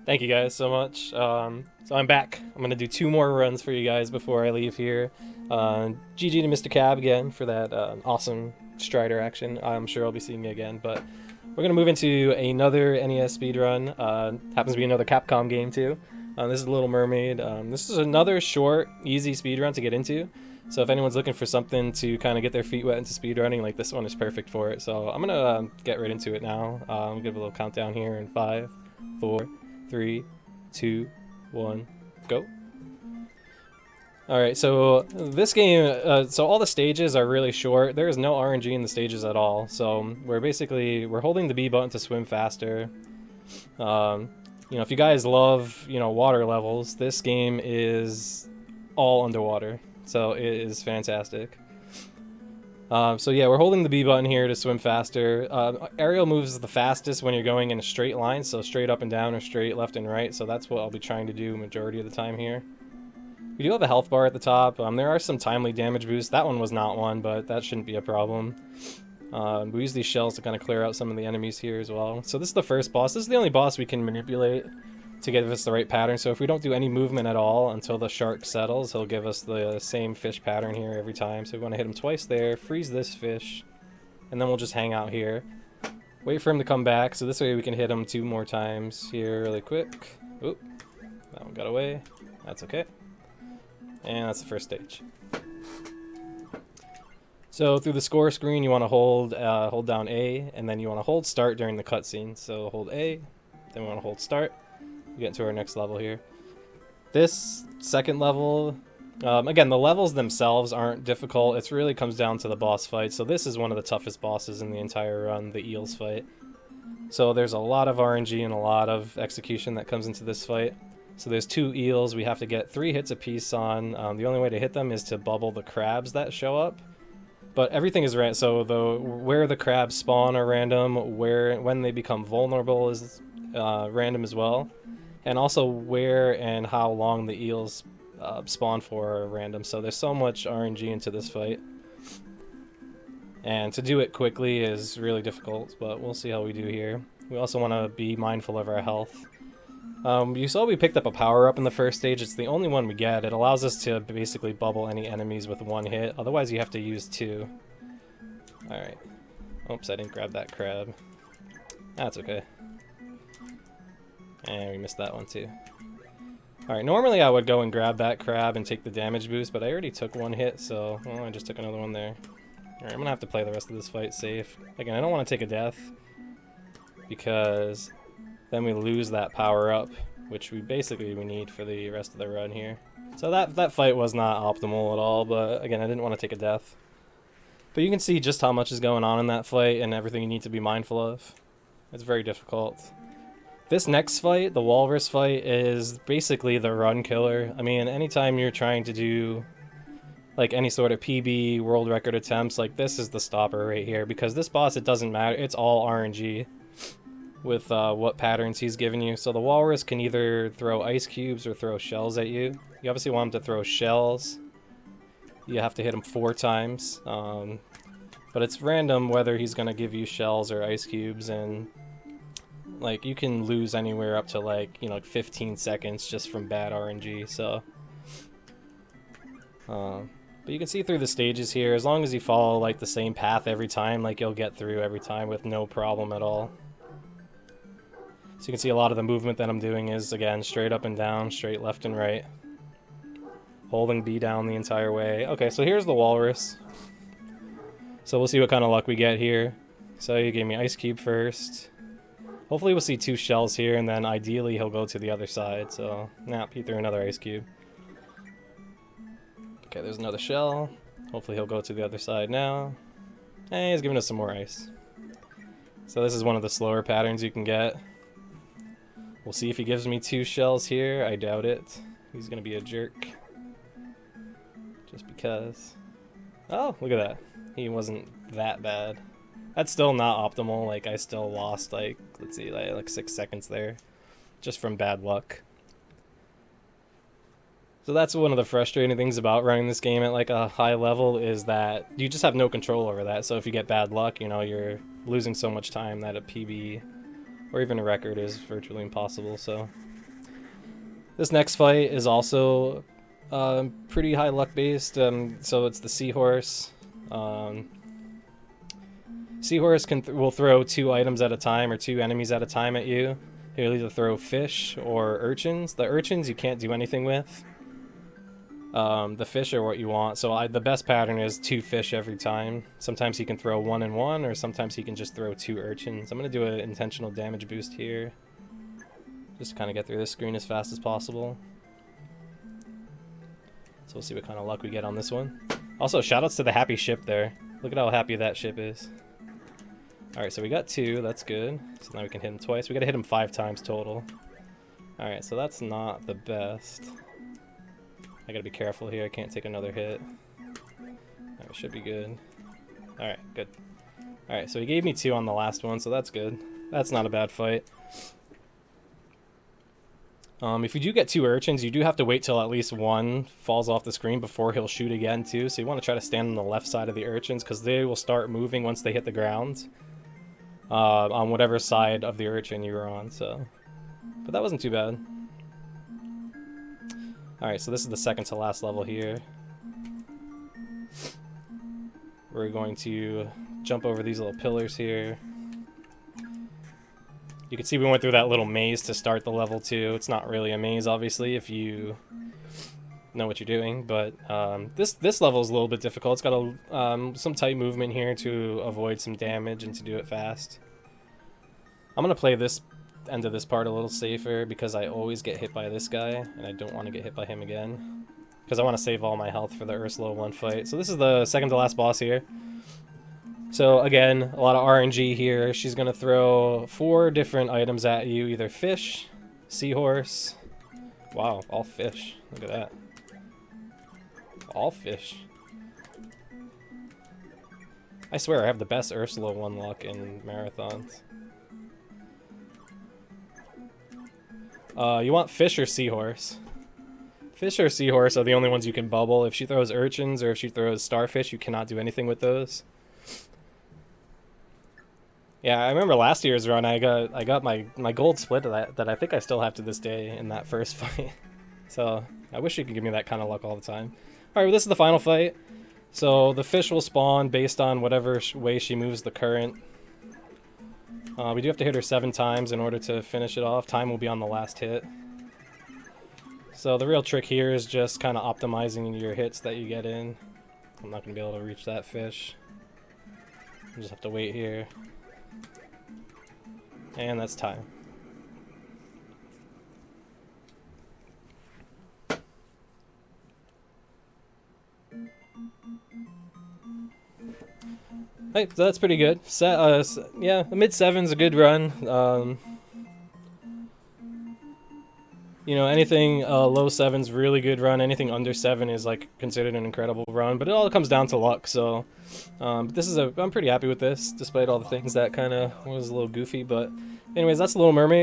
Thank you guys so much. So I'm back. I'm gonna do 2 more runs for you guys before I leave here. GG to Mr. Cab again for that awesome Strider action. I'm sure I'll be seeing you again, but we're gonna move into another NES speedrun. Happens to be another Capcom game too. This is Little Mermaid. This is another short, easy speedrun to get into. So if anyone's looking for something to kind of get their feet wet into speedrunning, like this one is perfect for it. So I'm gonna get right into it now. I'll give a little countdown here in 5, 4, 3, 2, 1, go. Alright, so this game, so all the stages are really short. There is no RNG in the stages at all. So we're holding the B button to swim faster. If you guys love, water levels, this game is all underwater. So it is fantastic. So yeah, we're holding the B button here to swim faster. Aerial moves the fastest when you're going in a straight line, so straight up and down or straight left and right. So that's what I'll be trying to do majority of the time here. We do have a health bar at the top. There are some timely damage boosts. That one was not one, but that shouldn't be a problem. We use these shells to kind of clear out some of the enemies here as well. So this is the first boss. This is the only boss we can manipulate to give us the right pattern. So if we don't do any movement at all until the shark settles, he'll give us the same fish pattern here every time. So we want to hit him twice there, freeze this fish, and then we'll just hang out here. Wait for him to come back, so this way we can hit him 2 more times here really quick. Oop, that one got away. That's okay. And that's the first stage. So through the score screen, you want to hold down A, and then you want to hold start during the cutscene. So hold A, then we want to hold start. We get into our next level here. This second level, again, the levels themselves aren't difficult. It really comes down to the boss fight. So this is one of the toughest bosses in the entire run, the eels fight. So there's a lot of RNG and a lot of execution that comes into this fight. So there's 2 eels. We have to get 3 hits apiece on. The only way to hit them is to bubble the crabs that show up. But everything is random. So where the crabs spawn are random. When they become vulnerable is random as well. And also where and how long the eels spawn for are random. So there's so much RNG into this fight. And to do it quickly is really difficult, but we'll see how we do here. We also want to be mindful of our health. You saw we picked up a power-up in the first stage. It's the only one we get. It allows us to basically bubble any enemies with 1 hit. Otherwise, you have to use 2. Alright. Oops, I didn't grab that crab. That's okay. And we missed that one too. Alright, normally I would go and grab that crab and take the damage boost, but I already took 1 hit, so I just took another one there. Alright, I'm gonna have to play the rest of this fight safe. Again, I don't want to take a death, because then we lose that power up, which we need for the rest of the run here. So that fight was not optimal at all, but again, I didn't want to take a death. But you can see just how much is going on in that fight and everything you need to be mindful of. It's very difficult. This next fight, the walrus fight, is basically the run killer. I mean, anytime you're trying to do like any sort of PB world record attempts, like this is the stopper right here, because this boss, it doesn't matter. It's all RNG with what patterns he's given you. So the walrus can either throw ice cubes or throw shells at you. You obviously want him to throw shells. You have to hit him 4 times. But it's random whether he's going to give you shells or ice cubes, and like you can lose anywhere up to like 15 seconds just from bad RNG. So but you can see through the stages here, as long as you follow like the same path every time, like you'll get through every time with no problem at all. So you can see a lot of the movement that I'm doing is, again, straight up and down, straight left and right. Holding B down the entire way. Okay, so here's the walrus. So we'll see what kind of luck we get here. So you gave me ice cube first. Hopefully we'll see 2 shells here, and then ideally he'll go to the other side. So, nah, he threw another ice cube. Okay, there's another shell. Hopefully he'll go to the other side now. And he's giving us some more ice. So this is one of the slower patterns you can get. We'll see if he gives me 2 shells here. I doubt it. He's gonna be a jerk. Just because. Oh, look at that. He wasn't that bad. That's still not optimal. Like, I still lost, like, let's see, like 6 seconds there. Just from bad luck. So that's one of the frustrating things about running this game at like a high level, is that you just have no control over that. So if you get bad luck, you're losing so much time that a PB or even a record is virtually impossible. So this next fight is also pretty high luck based. So it's the Seahorse. Seahorse will throw 2 items at a time or 2 enemies at a time at you. He'll either throw fish or urchins. The urchins you can't do anything with. The fish are what you want. So the best pattern is 2 fish every time. Sometimes he can throw 1 and 1, or sometimes he can just throw 2 urchins. I'm going to do an intentional damage boost here. Just to kind of get through this screen as fast as possible. So we'll see what kind of luck we get on this one. Also, shoutouts to the happy ship there. Look at how happy that ship is. Alright, so we got 2, that's good. So now we can hit him twice. We gotta hit him 5 times total. Alright, so that's not the best. I gotta be careful here, I can't take another hit. Alright, should be good. Alright, good. Alright, so he gave me 2 on the last one, so that's good. That's not a bad fight. If you do get 2 urchins, you do have to wait till at least 1 falls off the screen before he'll shoot again too. So you want to try to stand on the left side of the urchins, because they will start moving once they hit the ground. On whatever side of the urchin you were on, so. But that wasn't too bad. Alright, so this is the second to last level here. We're going to jump over these little pillars here. You can see we went through that little maze to start the level too. It's not really a maze, obviously, if you know what you're doing, but this level is a little bit difficult. It's got some tight movement here to avoid some damage and to do it fast. I'm going to play this end of this part a little safer because I always get hit by this guy, and I don't want to get hit by him again. Because I want to save all my health for the Ursula 1 fight. So this is the second to last boss here. So again, a lot of RNG here. She's going to throw 4 different items at you, either fish, seahorse. Wow, all fish. Look at that. All fish. I swear I have the best Ursula 1 luck in marathons. You want fish or seahorse? Fish or seahorse are the only ones you can bubble. If she throws urchins or if she throws starfish, you cannot do anything with those. Yeah, I remember last year's run, I got my gold split that I think I still have to this day in that first fight. So, I wish you could give me that kind of luck all the time. Alright, well, this is the final fight. So, the fish will spawn based on whatever way she moves the current. We do have to hit her 7 times in order to finish it off. Time will be on the last hit. So, the real trick here is just kind of optimizing your hits that you get in. I'm not going to be able to reach that fish. I just have to wait here. And that's time. Hey, so that's pretty good. Yeah, the mid-7's a good run. You know, anything low 7's really good run. Anything under 7 is like considered an incredible run. But it all comes down to luck. So this is I'm pretty happy with this, despite all the things that kind of was a little goofy. But anyways, that's Little Mermaid.